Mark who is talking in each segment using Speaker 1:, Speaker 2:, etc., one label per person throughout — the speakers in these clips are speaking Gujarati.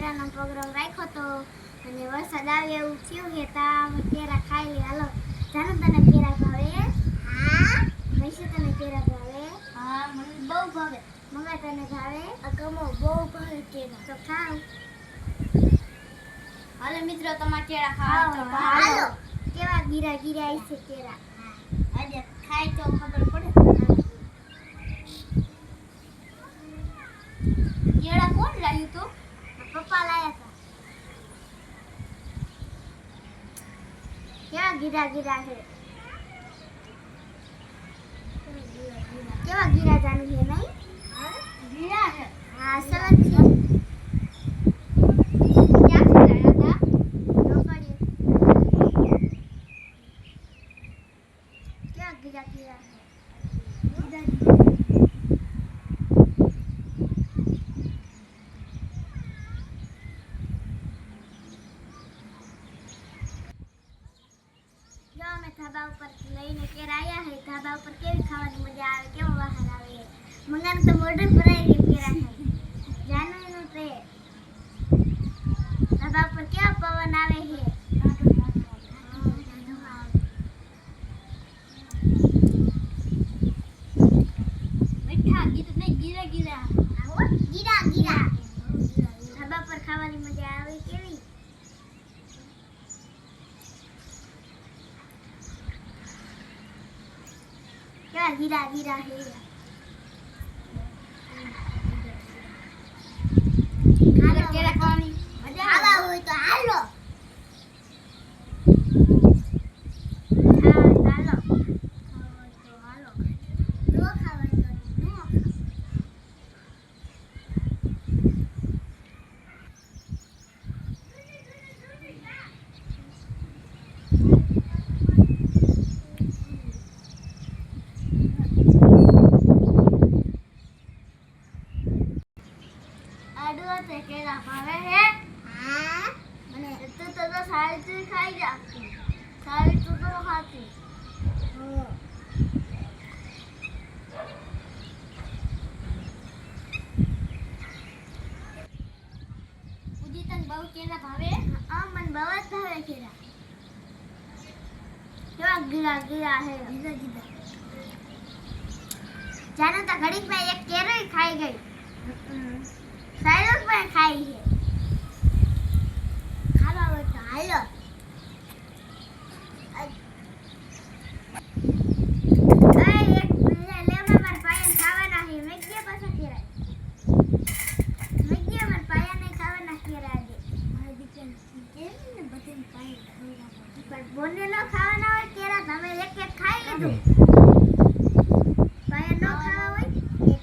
Speaker 1: કેરાનો પ્રોગ્રામ રાખ્યો તો અને વરસાદ આવે એવું થયું કે તા કેરા ખાઈ લે. હાલો જાનુ, તને કેરા ભાવે? હા. વૈશે તને કેરા ભાવે? હા, મને બહુ ભાવે. મમ્મા તને ભાવે? અકમો બહુ ભાવે કેરા. તો ખાવ.
Speaker 2: હાલો મિત્રો, તમારે કેરા ખાવા તો
Speaker 1: હાલો. કેવા ગીરા ગીરા છે કેરા?
Speaker 2: આજે ખાઈ તો ખબર પડે. કેળા કોણ લાવ્યું તો?
Speaker 1: પપ્પા લાયા હતા. કેવા ગીરા ગીરા છે? કેવા ગીરા જાનું છે નહીં?
Speaker 2: ગીરા છે.
Speaker 1: હા, સરસ છે.
Speaker 2: ક્યાંથી લાવ્યા હતા?
Speaker 1: રોકડીએ. કેવા ગીરા ગીરા છે? જો અમે ધાબા ઉપર લઈને કેરા આવ્યા હે. ધાબા ઉપર કેવી ખાવાની મજા આવે, કેવો બહાર આવે. મંગાનું તો મોઢું ભરાઈ ગયું કેરા ખાઈ. જાનવીનું તે ધાબા ઉપર કેવો પવન આવે છે.
Speaker 2: મીઠા ગીરા નહીં, ગીરા ગીરા.
Speaker 1: ગીરા ગીરા ધાબા પર ખાવાની મજા આવે કેવી. કેવા ગીરા ગીરા હે.
Speaker 2: હાલો કેળા ખાવાની મજા આવે.
Speaker 1: ખાવા હોય તો હાલો. હાલો. નો ખાવા તો નો.
Speaker 2: આડું તે કેળા ભાવે હે?
Speaker 1: હા,
Speaker 2: મને તું તો સારી ખાઈ જા. સારી તું તો ખાતી. ઉદી તને બહુ કેળા ભાવે?
Speaker 1: મને બહુ જ ભાવે કેરા. કેવા ગીરા ગીરા હે.
Speaker 2: ગીરા ગીરા.
Speaker 1: જાને તો ઘડીક માં એક કેરી ખાઈ ગઈ. સાયલો પણ ખાઈ છે. ખાવા હોય તો હાલો. એક લેવા માર પાયન ખાવાના છે. મેં કે પાછા કેરા. મેં કે માર પાયાને ખાવાના કેરા દે.
Speaker 2: મારી દીકરાને કેમ ને બધાને પાણી ખવડાવવા.
Speaker 1: પણ બોને નો ખાવાના હોય કેરા, તમે એક એક ખાઈ લીધું. પાયા નો ખાવા હોય એક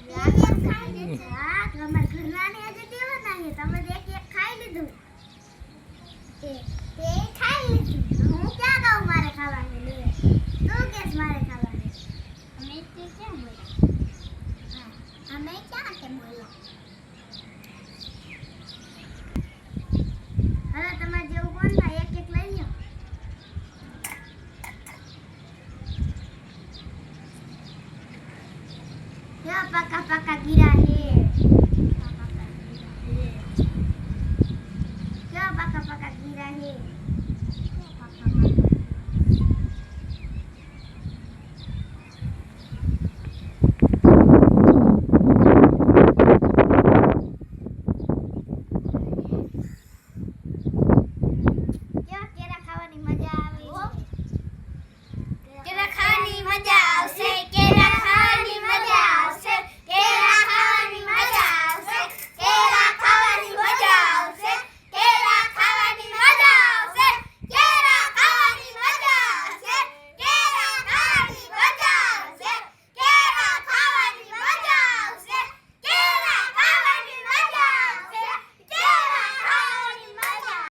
Speaker 1: ખાઈ લીધું. હા, તમારા ઘરનાને આજે દેવાના છે. તમે એક એક ખાઈ લીધું. તે ખાઈ લીધું. હું ક્યાં કહું મારે ખાવાનું લે. તું કેસ મારે ખાવાનું.
Speaker 2: અમે તે કેમ બોલ્યા?
Speaker 1: હા, અમે ક્યાં કેમ બોલ્યા. હવે તમારે જેવું કોણ થાય એક એક લઈ લ્યો. કેવા પાકા પાકા ગીરા છે. કેવા પાકા પાકા ગીરા છે.